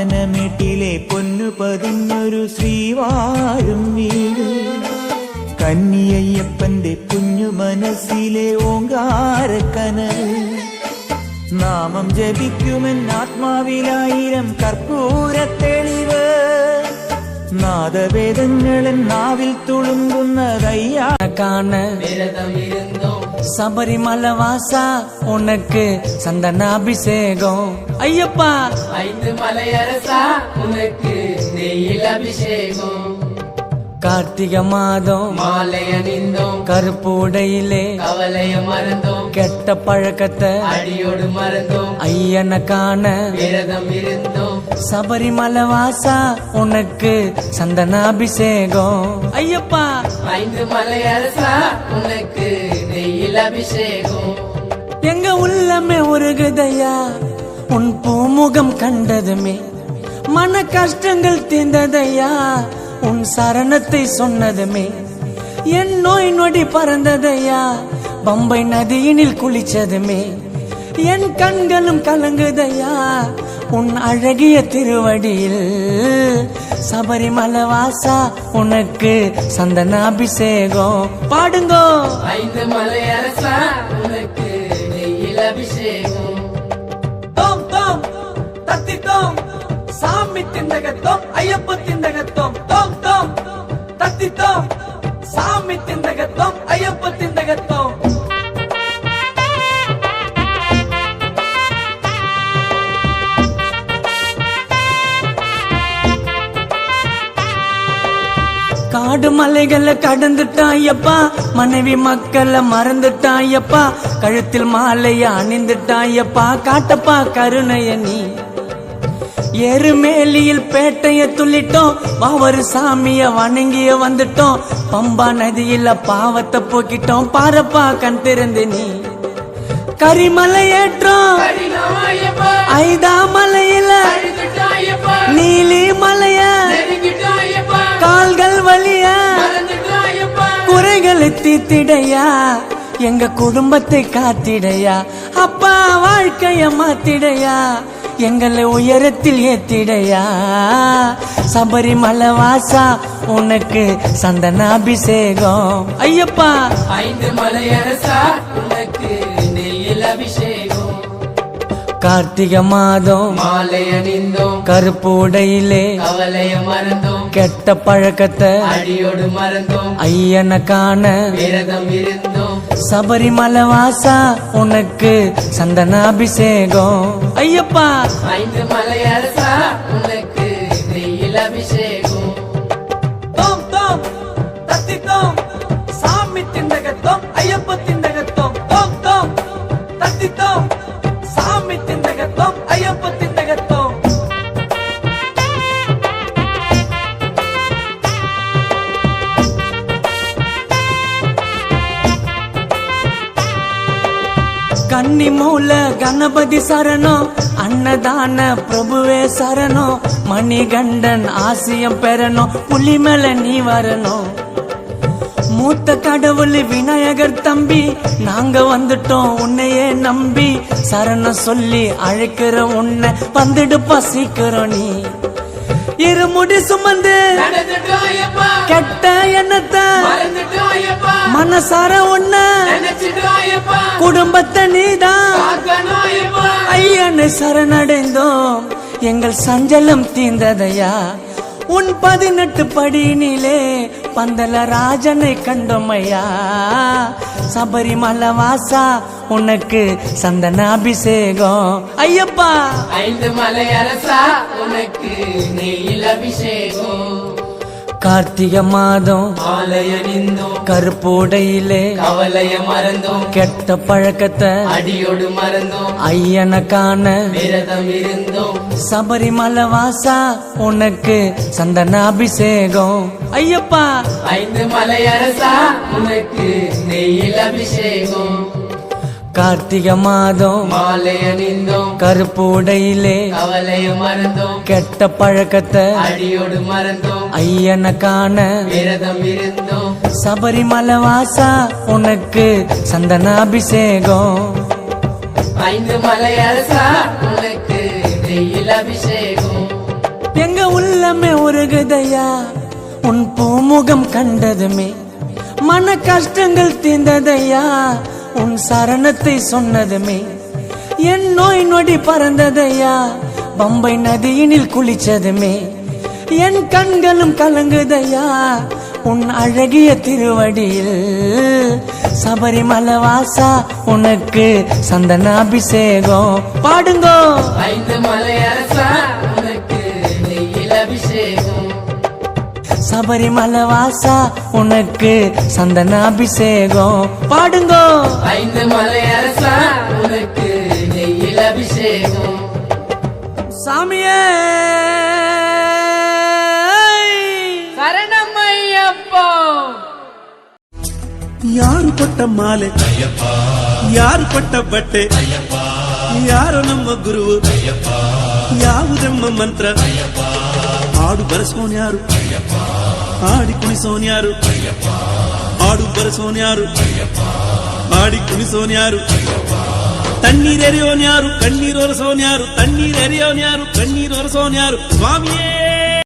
കാനനമേട്ടിലെ പൊന്നു പതിഞ്ഞൊരു ശ്രീവാഴും വീട് കന്നിയയ്യപ്പന്റെ കുഞ്ഞു മനസ്സിലെ ഓങ്കാരക്കനൽ നാമം ജപിക്കുമെന്നാത്മാവിലായിരം കർപ്പൂരത്തെളിവ് നാദവേദങ്ങളൻ നാവിൽ തുളുമ്പുന്നതയ്യാ காண சபரிமலை வாசா உனக்கு சந்தனாபிஷேகம் ஐயப்பா 5 மலையரசா உனக்கு நெய்யில் அபிஷேகம் கார்த்திகை மாதம் மாலை அணிந்தோம் கருப்பு உடையிலே கவலைய மறந்தோம் கெட்ட பழக்கத்தை அடியோடு மறந்தோம் ஐயனை காண விரதம் இருந்தோம் சபரிமலை வாசா உனக்கு சந்தனாபிஷேகம் ஐயப்பா 5 மலையரசா உனக்கு நெய்யில் அபிஷேகம் எங்க உள்ளமே உருகுதையா உன் பூமுகம் கண்டதுமே மன கஷ்டங்கள் தீர்ந்ததையா உன் சரணத்தை சொன்னதுமே என் நோய் நொடி பறந்ததையா பம்பை நதியினில் குளிச்சதுமே என் கண்களும் கலங்குதையா உன் அழகிய திருவடியில் சபரிமலை வாசா உனக்கு சந்தனாபிஷேகம் பாடுங்கோ 5 மலையரசா உனக்கு நெய்யில் அபிஷேகம் தோம் தோம் தத்தித்தோம் சாமி திண்டகத்தோம் ஐயப்ப திண்டகத்தோம் தோம் தோம் தத்தித்தோம் சாமி திண்டகத்தோம் ஐயப்ப திண்டகத்தோம் காடு மலைகளை கடந்துட்டான் ஐயப்பா மனைவி மக்களை மறந்துட்டான் ஐயப்பா கழுத்தில் மாலைய அணிந்துட்டான் ஐயப்பா காட்டப்பா கருணைய நீ எருமேலியில் பேட்டைய துள்ளிட்டோம் பாவரு சாமிய வணங்கிய வந்துட்டோம் பம்பா நதியில பாவத்தை போக்கிட்டோம் பாரப்பா கண் திறந்து நீ கரிமலை ஏற்றோம் ஐதா மலையில நீலி மலைய கால்கள் வலிய குறைகளை தீத்திடையா எங்க குடும்பத்தை காத்திடையா அப்பா வாழ்க்கைய மாத்திடையா எங்களை உயரத்தில் ஏத்திடையா சபரிமலை வாசா உனக்கு சந்தனாபிஷேகம் ஐயப்பா 5 மலையரசா உனக்கு நெய்யில் அபிஷேகம் கார்த்திகை மாதம் மாலை அணிந்தோம் கருப்பு உடையிலே கவலைய மறந்தோம் கெட்ட பழக்கத்தை அடியோடு மறந்தோம் ஐயனை காண விரதம் இருந்தோம் சபரிமலை வாசா உனக்கு சந்தனாபிஷேகம் ஐயப்பா 5 மலையரசா உனக்கு நெய்யில் அபிஷேகம் தோம் தோம் தத்தித்தோம் சாமி திண்டகத்தோம் ஐயப்ப திண்டகத்தோம் தோம் தோம் தத்தித்தோம் சாமி திண்டகத்தோம் ஐயப்ப திண்டகத்தோம் கன்னி மூல கணபதி சரணம் அன்னதான பிரபுவே சரணம் மணிகண்டன் ஆசியம் பெறணும் புலி மேல நீ வரணும் மூத்த கடவுள் விநாயகர் தம்பி நாங்க வந்துட்டோம் உன்னையே நம்பி சரணம் சொல்லி அழைக்கிற உன்னை வந்துடுப்பா சீக்கிரம் நீ இருமுடி சுமந்து நடந்துட்டோம் ஐயப்பா கெட்ட எண்ணத்தை மறந்துட்டோம் ஐயப்பா மனசார உன்ன நினைச்சிட்டோம் ஐயப்பா குடும்பத்தை நீதான் காக்கணும் ஐயப்பா ஐயனை சரணடைந்தோம் எங்கள் சஞ்சலம் தீர்ந்ததையா உன் 18 படியினிலே பந்தல ராஜனை கண்டோமையா சபரிமலை வாசா உனக்கு சந்தனாபிஷேகம் ஐயப்பா 5 மலையரசா உனக்கு நெய்யில் அபிஷேகம் கார்த்திகை மாதம் மாலை அணிந்தோம் கருப்பு உடையிலே கவலைய மறந்தோம் கெட்ட பழக்கத்தை அடியோடு மறந்தோம் ஐயனை காண விரதம் இருந்தோம் சபரிமலை வாசா உனக்கு சந்தனாபிஷேகம் ஐயப்பா 5 மலையரசா உனக்கு நெய்யில் அபிஷேகம் கார்த்திகை மாதம் மாலை அணிந்தோம் கருப்பு உடையிலே கவலைய மறந்தோம் கெட்ட பழக்கத்தை அடியோடு மறந்தோம் ஐயனை காண விரதம் இருந்தோம் சபரிமலை வாசா உனக்கு சந்தனாபிஷேகம் 5 மலையரசா உனக்கு நெய்யில் அபிஷேகம் எங்க உள்ளமே உருகுதையா உன் பூமுகம் கண்டதுமே மன கஷ்டங்கள் தீர்ந்ததையா உன் சரணத்தை சொன்னதுமே என் நோய் நொடி பறந்ததையா பம்பை நதியினில் குளிச்சதுமே என் கண்களும் கலங்குதையா உன் அழகிய திருவடியில் சபரிமலை வாசா உனக்கு சந்தனாபிஷேகம் பாடுங்கோ 5 மலை அரசா உனக்கு நெய்யில் அபிஷேகம் சபரிமலை வாசா உனக்கு சந்தனாபிஷேகம் பாடுங்கோ 5 மலை அரசா உனக்கு நெய்யில் அபிஷேகம் சாமியே சரணம் ஐயப்போ ಯಾರು ಕೊಟ್ಟ ಮಾಲೆ ಯಾರು ಕೊಟ್ಟ ಬಟ್ಟೆ ಯಾರು ನಮ್ಮ ಗುರುವು ಯಾವುದೆಮ್ಮ ಮಂತ್ರ ಹಾಡು ಬರೆಸೋನ್ಯಾರು ಹಾಡಿ ಕುಣಿಸೋನ್ಯಾರು ಹಾಡು ಬರೆಸೋನ್ಯಾರು ಹಾಡಿ ಕುಣಿಸೋನ್ಯಾರು ತಣ್ಣೀರೆರೆಯೋನ್ಯಾರು ಕಣ್ಣೀರೊರೆಸೋನ್ಯಾರು ತಣ್ಣೀರೆರೆಯೋನ್ಯಾರು ಕಣ್ಣೀರೊರೆಸೋನ್ಯಾರು ಸ್ವಾಮಿಯೇ